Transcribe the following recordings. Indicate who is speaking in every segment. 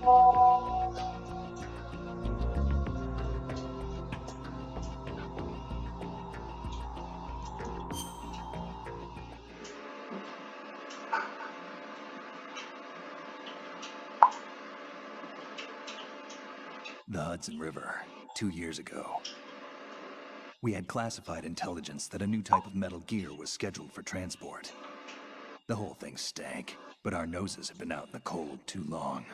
Speaker 1: The Hudson River, 2 years ago. We had classified intelligence that a new type of metal gear was scheduled for transport. The whole thing stank, but our noses had been out in the cold too long.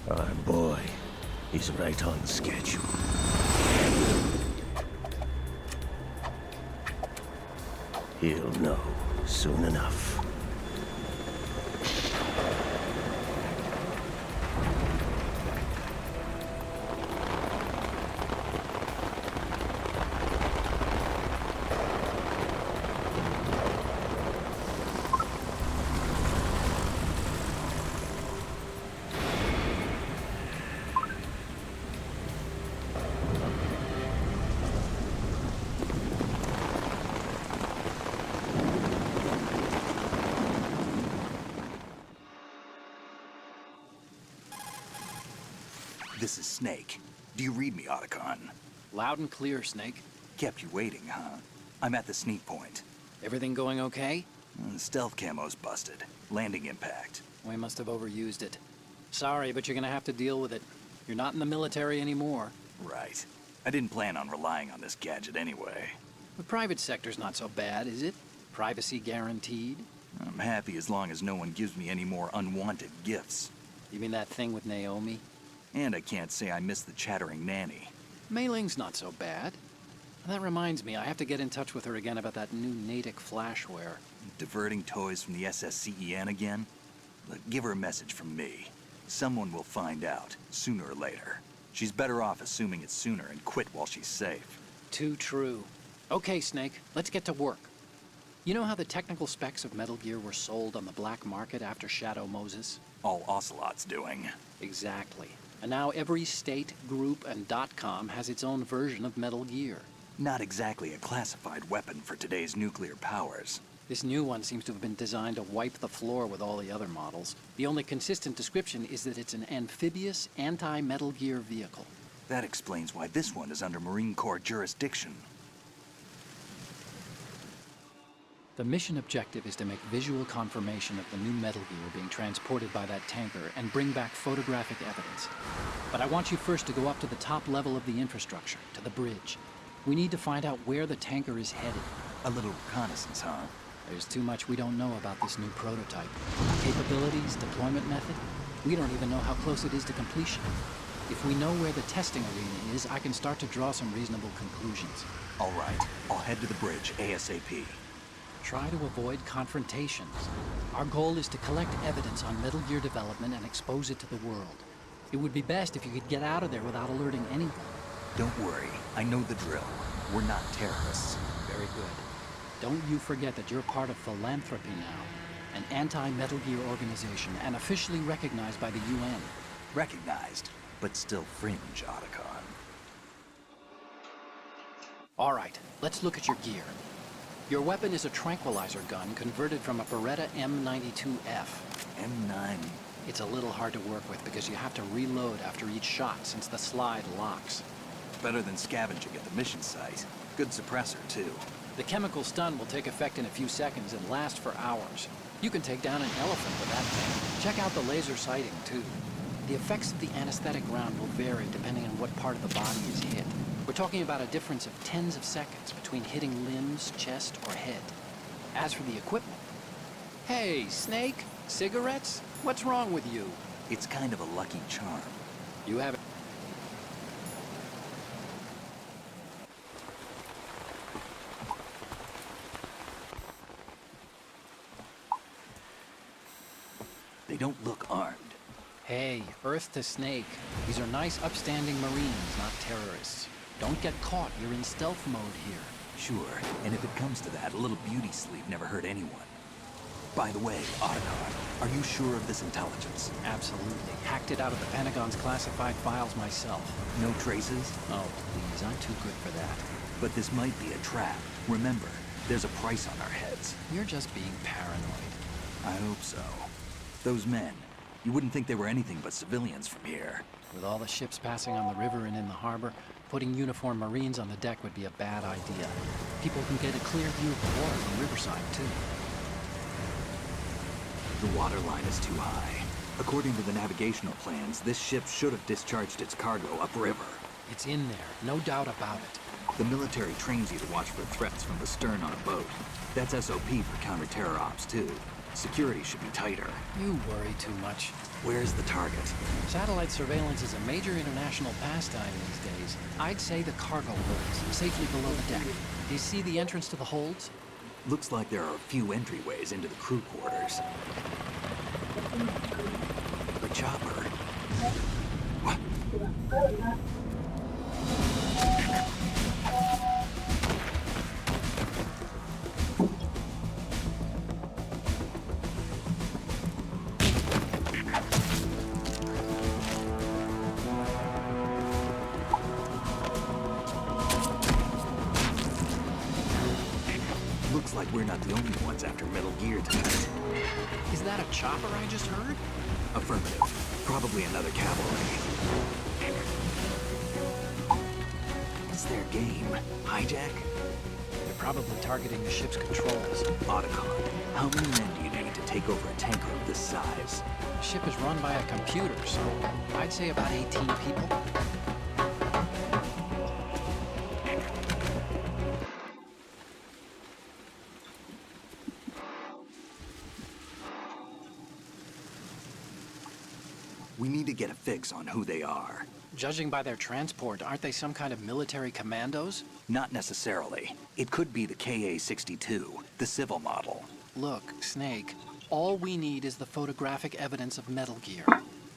Speaker 2: Our boy, he's right on schedule. He'll know soon enough.
Speaker 1: This is Snake. Do you read me, Otacon?
Speaker 3: Loud and clear, Snake.
Speaker 1: Kept you waiting, huh? I'm at the sneak point.
Speaker 3: Everything going okay?
Speaker 1: The stealth camo's busted. Landing impact.
Speaker 3: We must have overused it. Sorry, but you're gonna have to deal with it. You're not in the military anymore.
Speaker 1: Right. I didn't plan on relying on this gadget anyway.
Speaker 3: The private sector's not so bad, is it? Privacy guaranteed?
Speaker 1: I'm happy as long as no one gives me any more unwanted gifts.
Speaker 3: You mean that thing with Naomi?
Speaker 1: And I can't say I miss the chattering nanny.
Speaker 3: Mei Ling's not so bad. That reminds me, I have to get in touch with her again about that new Natick flashware.
Speaker 1: Diverting toys from the SSCEN again? Look, give her a message from me. Someone will find out, sooner or later. She's better off assuming it's sooner and quit while she's safe.
Speaker 3: Too true. Okay, Snake, let's get to work. You know how the technical specs of Metal Gear were sold on the black market after Shadow Moses?
Speaker 1: All Ocelot's doing.
Speaker 3: Exactly. And now every state, group, and .com has its own version of Metal Gear.
Speaker 1: Not exactly a classified weapon for today's nuclear powers.
Speaker 3: This new one seems to have been designed to wipe the floor with all the other models. The only consistent description is that it's an amphibious, anti-Metal Gear vehicle.
Speaker 1: That explains why this one is under Marine Corps jurisdiction.
Speaker 3: The mission objective is to make visual confirmation of the new Metal Gear being transported by that tanker and bring back photographic evidence. But I want you first to go up to the top level of the infrastructure, to the bridge. We need to find out where the tanker is headed.
Speaker 1: A little reconnaissance, huh?
Speaker 3: There's too much we don't know about this new prototype. Capabilities, deployment method. We don't even know how close it is to completion. If we know where the testing arena is, I can start to draw some reasonable conclusions.
Speaker 1: All right, I'll head to the bridge ASAP.
Speaker 3: Try to avoid confrontations. Our goal is to collect evidence on Metal Gear development and expose it to the world. It would be best if you could get out of there without alerting anyone.
Speaker 1: Don't worry, I know the drill. We're not terrorists.
Speaker 3: Very good. Don't you forget that you're part of Philanthropy now, an anti-Metal Gear organization and officially recognized by the UN.
Speaker 1: Recognized, but still fringe, Otacon.
Speaker 3: All right, let's look at your gear. Your weapon is a tranquilizer gun converted from a Beretta M92F.
Speaker 1: M9.
Speaker 3: It's a little hard to work with because you have to reload after each shot since the slide locks.
Speaker 1: Better than scavenging at the mission site. Good suppressor, too.
Speaker 3: The chemical stun will take effect in a few seconds and last for hours. You can take down an elephant with that thing. Check out the laser sighting, too. The effects of the anesthetic round will vary depending on what part of the body is hit. We're talking about a difference of tens of seconds between hitting limbs, chest, or head. As for the equipment... Hey, Snake? Cigarettes? What's wrong with you?
Speaker 1: It's kind of a lucky charm.
Speaker 3: You have it.
Speaker 1: They don't look armed.
Speaker 3: Hey, Earth to Snake. These are nice, upstanding Marines, not terrorists. Don't get caught. You're in stealth mode here.
Speaker 1: Sure, and if it comes to that, a little beauty sleep never hurt anyone. By the way, Otacon, are you sure of this intelligence?
Speaker 3: Absolutely. Hacked it out of the Pentagon's classified files myself.
Speaker 1: No traces?
Speaker 3: Oh, please, I'm too good for that.
Speaker 1: But this might be a trap. Remember, there's a price on our heads.
Speaker 3: You're just being paranoid.
Speaker 1: I hope so. Those men, you wouldn't think they were anything but civilians from here.
Speaker 3: With all the ships passing on the river and in the harbor, putting uniformed Marines on the deck would be a bad idea. People can get a clear view of the water from Riverside, too.
Speaker 1: The water line is too high. According to the navigational plans, this ship should have discharged its cargo upriver.
Speaker 3: It's in there, no doubt about it.
Speaker 1: The military trains you to watch for threats from the stern on a boat. That's SOP for counter-terror ops, too. Security should be tighter.
Speaker 3: You worry too much.
Speaker 1: Where's the target?
Speaker 3: Satellite surveillance is a major international pastime these days. I'd say the cargo holds, safely below the deck. Do you see the entrance to the holds?
Speaker 1: Looks like there are a few entryways into the crew quarters. The chopper. What? Looks like we're not the only ones after Metal Gear tonight.
Speaker 3: Is that a chopper I just heard?
Speaker 1: Affirmative. Probably another cavalry. It's their game. Hijack?
Speaker 3: They're probably targeting the ship's controls.
Speaker 1: Otacon, how many men do you need to take over a tanker of this size?
Speaker 3: The ship is run by a computer, so I'd say about 18 people.
Speaker 1: We need to get a fix on who they are.
Speaker 3: Judging by their transport, aren't they some kind of military commandos?
Speaker 1: Not necessarily. It could be the KA-62, the civil model.
Speaker 3: Look, Snake, All we need is the photographic evidence of Metal Gear.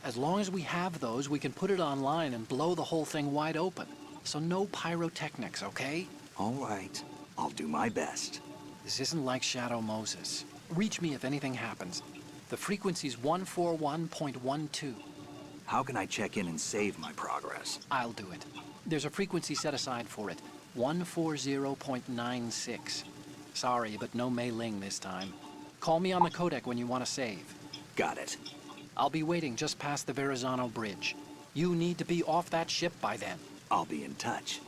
Speaker 3: As long as we have those, we can put it online and blow the whole thing wide open. So no pyrotechnics, okay?
Speaker 1: All right. I'll do my best.
Speaker 3: This isn't like Shadow Moses. Reach me if anything happens. The frequency's 141.12.
Speaker 1: How can I check in and save my progress?
Speaker 3: I'll do it. There's a frequency set aside for it. 140.96. Sorry, but no Mei Ling this time. Call me on the codec when you want to save.
Speaker 1: Got it.
Speaker 3: I'll be waiting just past the Verrazano Bridge. You need to be off that ship by then.
Speaker 1: I'll be in touch.